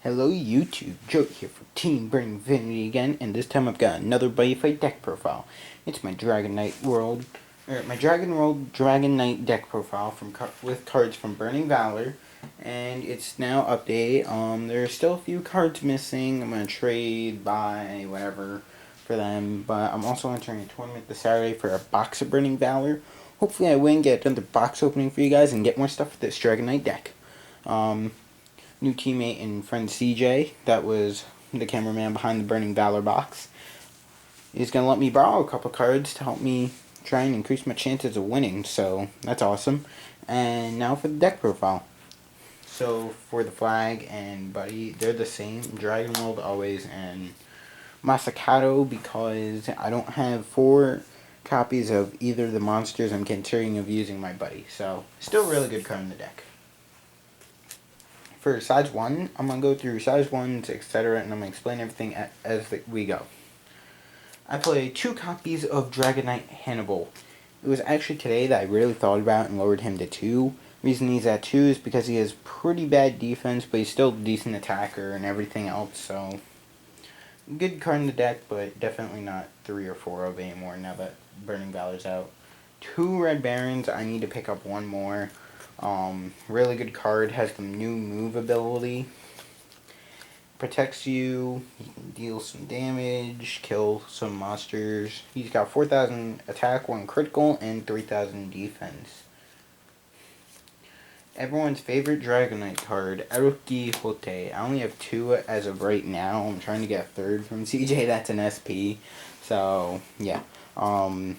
Hello YouTube, Joe here for Team Burning Infinity again, and this time I've got another Buddy Fight deck profile. It's my Dragon Knight World, my Dragon World Dragon Knight deck profile with cards from Burning Valor, and it's now updated. There are still a few cards missing. I'm gonna trade, buy, whatever for them, but I'm also entering a tournament this Saturday for a box of Burning Valor. Hopefully I win, get another box opening for you guys, and get more stuff with this Dragon Knight deck. New teammate and friend CJ, that was the cameraman behind the Burning Valor box, is going to let me borrow a couple cards to help me try and increase my chances of winning, so that's awesome. And now for the deck profile. So for the flag and Buddy, they're the same, Dragon World always, and Masakato, because I don't have 4 copies of either of the monsters I'm considering of using my Buddy, so still a really good card in the deck. For size 1, I'm going to go through size 1s, etc., and I'm going to explain everything as we go. I play 2 copies of Dragon Knight Hannibal. It was actually today that I really thought about and lowered him to 2. The reason he's at 2 is because he has pretty bad defense, but he's still a decent attacker and everything else, so good card in the deck, but definitely not 3 or 4 of anymore now that Burning Valor's out. 2 Red Barons, I need to pick up 1 more. Really good card, has some new move ability. Protects you, he can deal some damage, kill some monsters. He's got 4,000 attack, 1 critical, and 3,000 defense. Everyone's favorite Dragon Knight card, Eruki Hote. I only have 2 as of right now. I'm trying to get a 3rd from CJ, that's an SP. So, yeah. 2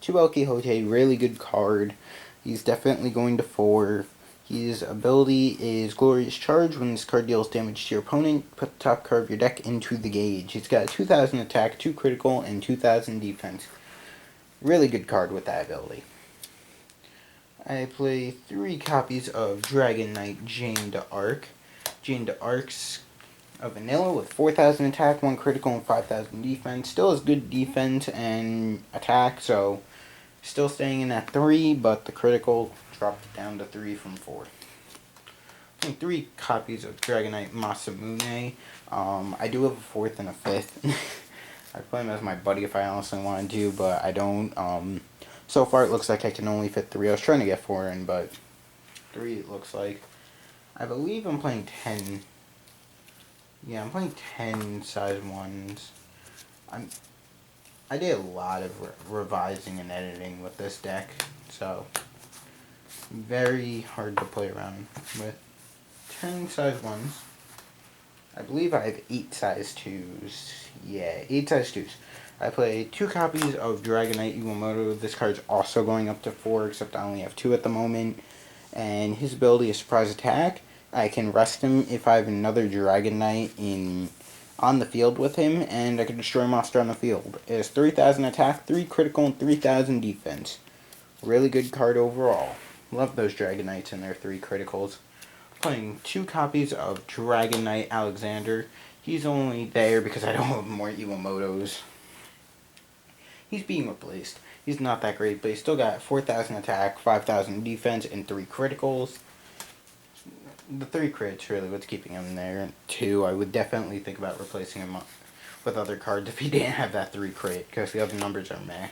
Eruki Hote, really good card. He's definitely going to 4. His ability is Glorious Charge. When this card deals damage to your opponent, put the top card of your deck into the gauge. He's got 2,000 attack, 2 critical, and 2,000 defense. Really good card with that ability. I play 3 copies of Dragon Knight Jane d'Arc. Jane d'Arc's a vanilla with 4,000 attack, 1 critical, and 5,000 defense. Still has good defense and attack, so still staying in at 3, but the critical dropped it down to 3 from 4. I think 3 copies of Dragon Knight Masamune. I do have a 4th and a 5th. I'd play him as my buddy if I honestly wanted to, but I don't. So far it looks like I can only fit 3. I was trying to get 4 in, but 3 it looks like. I believe I'm playing 10. Yeah, I'm playing 10 size 1s. I did a lot of revising and editing with this deck, so very hard to play around with. 10 size 1s. I believe I have 8 size 2s. Yeah, 8 size 2s. I play 2 copies of Dragon Knight Iwamoto. This card's also going up to 4, except I only have 2 at the moment. And his ability is Surprise Attack. I can rest him if I have another Dragon Knight on the field with him, and I can destroy a monster on the field. It has 3,000 attack, 3 critical, and 3,000 defense. Really good card overall. Love those Dragon Knights and their 3 criticals. Playing 2 copies of Dragon Knight Alexander. He's only there because I don't have more Iwamotos. He's being replaced. He's not that great, but he's still got 4,000 attack, 5,000 defense, and 3 criticals. The 3 crits really what's keeping him there. 2, I would definitely think about replacing him with other cards if he didn't have that 3 crit, because the other numbers are meh.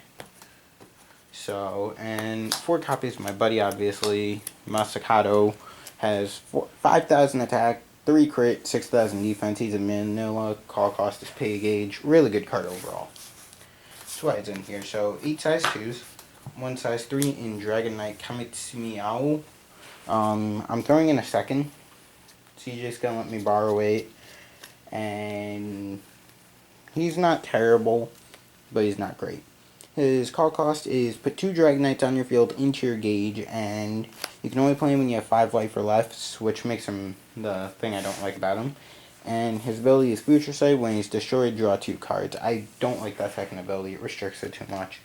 So, and 4 copies of my buddy, obviously. Masakato has 5,000 attack, 3 crit, 6,000 defense. He's a vanilla, call cost is pay gauge. Really good card overall. That's why it's in here. So 8 size 2s, 1 size 3 in Dragon Knight Kamitsumiao. I'm throwing in a 2nd. CJ's gonna let me borrow it. And he's not terrible, but he's not great. His call cost is put 2 Dragon Knights on your field into your gauge, and you can only play him when you have 5 life or less, which makes him the thing I don't like about him. And his ability is Future Sight. When he's destroyed, draw 2 cards. I don't like that 2nd ability. It restricts it too much.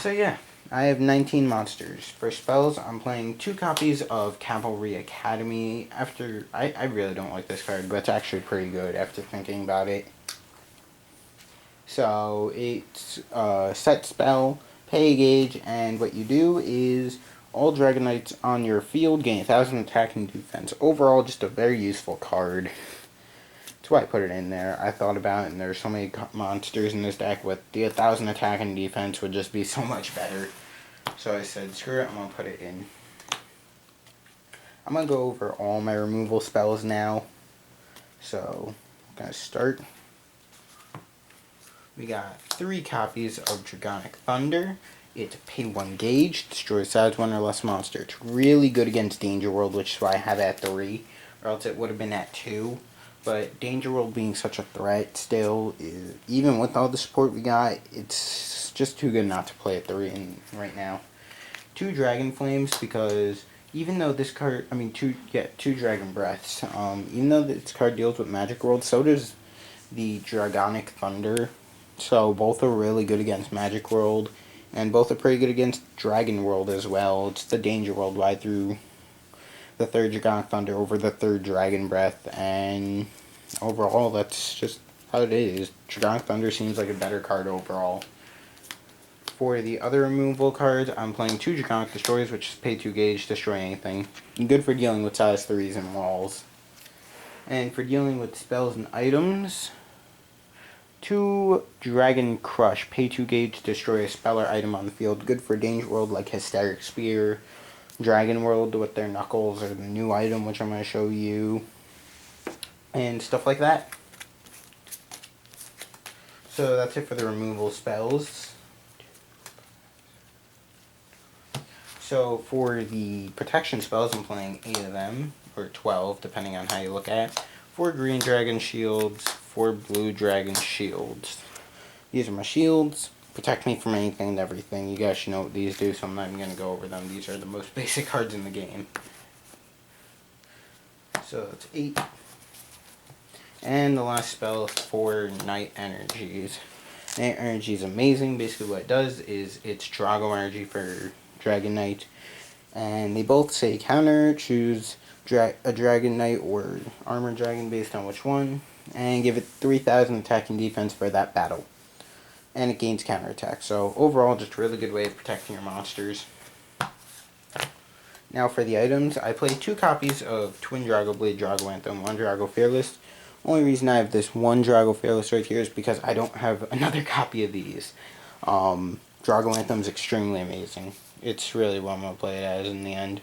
So yeah, I have 19 monsters. For spells, I'm playing 2 copies of Cavalry Academy. I really don't like this card, but it's actually pretty good after thinking about it. So it's a set spell, pay gauge, and what you do is All Dragon Knights on your field gain 1,000 attack and defense. Overall, just a very useful card. That's why I put it in there. I thought about it, and there's so many monsters in this deck with the 1,000 attack and defense would just be so much better. So I said, screw it, I'm going to put it in. I'm going to go over all my removal spells now. So, I'm going to start. We got 3 copies of Dragonic Thunder. It's pay 1 gauge, destroy size 1 or less monster. It's really good against Danger World, which is why I have it at 3, or else it would have been at 2. But Danger World being such a threat still, is, even with all the support we got, it's just too good not to play at 3 right now. 2 Dragon Flames, because even though this card, two Dragon Breaths. Even though this card deals with Magic World, so does the Dragonic Thunder. So both are really good against Magic World, and both are pretty good against Dragon World as well. It's the Danger World why I threw the 3rd Dragonic Thunder over the 3rd Dragon Breath, and overall that's just how it is. Dragonic Thunder seems like a better card overall. For the other removal cards, I'm playing 2 Dragonic Destroyers, which is pay 2 gauge, destroy anything. Good for dealing with size 3s and walls. And for dealing with spells and items, 2 Dragon Crush, pay 2 gauge, destroy a spell or item on the field. Good for Danger World like Hysteric Spear, Dragon World with their Knuckles, or the new item which I'm going to show you, and stuff like that. So that's it for the removal spells. So for the protection spells, I'm playing 8 of them, or 12, depending on how you look at it. 4 green dragon shields, 4 blue dragon shields. These are my shields. Protect me from anything and everything. You guys should know what these do, so I'm not even going to go over them. These are the most basic cards in the game. So that's 8. And the last spell is 4 Night Energies. Night Energy is amazing. Basically what it does is it's Drago Energy for Dragon Knight. And they both say counter, choose a Dragon Knight or Armor Dragon based on which one. And give it 3,000 attack and defense for that battle. And it gains counterattack. So overall, just a really good way of protecting your monsters. Now for the items, I played 2 copies of Twin Drago Blade Drago Anthem, 1 Drago Fearless. Only reason I have this 1 Drago Fearless right here is because I don't have another copy of these. Drago Anthem is extremely amazing. It's really what I'm going to play it as in the end.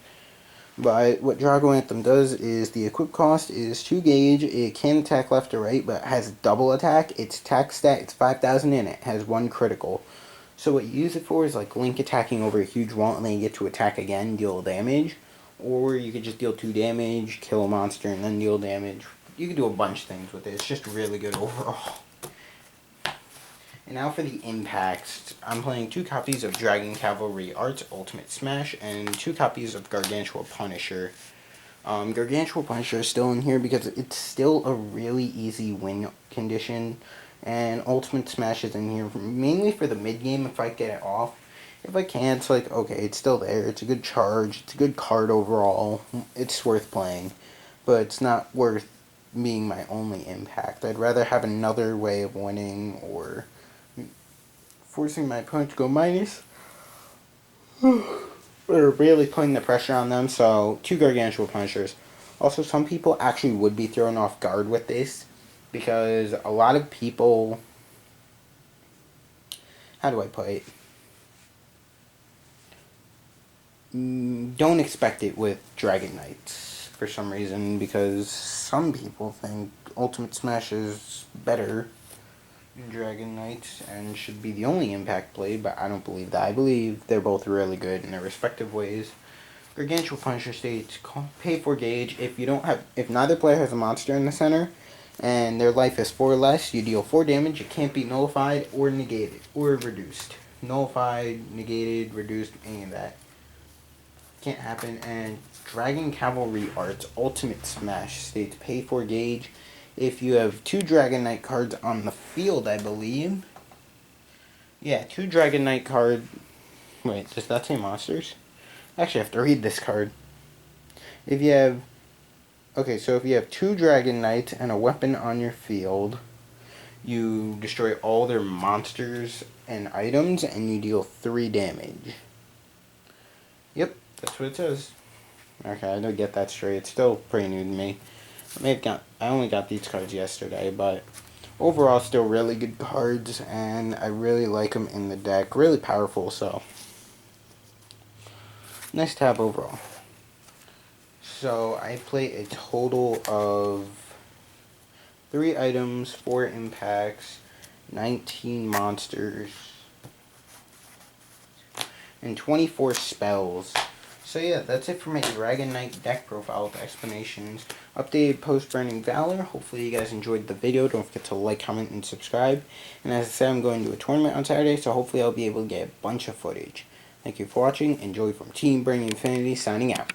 But what Drago Anthem does is the equip cost is 2 gauge. It can attack left or right, but it has double attack. Its attack stat, it's 5,000 in it. It has 1 critical. So what you use it for is like Link attacking over a huge wall and then you get to attack again, deal damage. Or you could just deal 2 damage, kill a monster, and then deal damage. You can do a bunch of things with it. It's just really good overall. And now for the impacts. I'm playing 2 copies of Dragon Cavalry Arts Ultimate Smash and 2 copies of Gargantua Punisher. Gargantua Punisher is still in here because it's still a really easy win condition. And Ultimate Smash is in here mainly for the mid game if I get it off. If I can't, it's like, okay, it's still there. It's a good charge. It's a good card overall. It's worth playing. But it's not worth being my only impact. I'd rather have another way of winning or forcing my opponent to go minus. Or really putting the pressure on them. So 2 Gargantua Punishers. Also, some people actually would be thrown off guard with this because a lot of people, how do I put it, don't expect it with Dragon Knights for some reason, because some people think Ultimate Smash is better than Dragon Knights and should be the only impact blade, but I don't believe that. I believe they're both really good in their respective ways. Gargantua Punisher states, pay 4 gauge. If neither player has a monster in the center and their life is 4 or less, you deal 4 damage. It can't be nullified or negated or reduced. Nullified, negated, reduced, any of that can't happen. And Dragon Cavalry Arts Ultimate Smash states, pay 4 gauge. If you have 2 Dragon Knight cards on the field, I believe. Yeah, 2 Dragon Knight card. Wait, does that say monsters? Actually, I have to read this card. If you have, okay, so if you have 2 Dragon Knights and a weapon on your field, you destroy all their monsters and items, and you deal 3 damage. Yep, That's what it says. Okay, I don't get that straight. It's still pretty new to me. I only got these cards yesterday, but overall, still really good cards, and I really like them in the deck. Really powerful, so nice to have overall. So I play a total of 3 items, 4 impacts, 19 monsters, and 24 spells. So yeah, that's it for my Dragon Knight deck profile with explanations. Updated post-burning Valor. Hopefully you guys enjoyed the video. Don't forget to like, comment, and subscribe. And as I said, I'm going to a tournament on Saturday, so hopefully I'll be able to get a bunch of footage. Thank you for watching. Enjoy from Team Bring Infinity, signing out.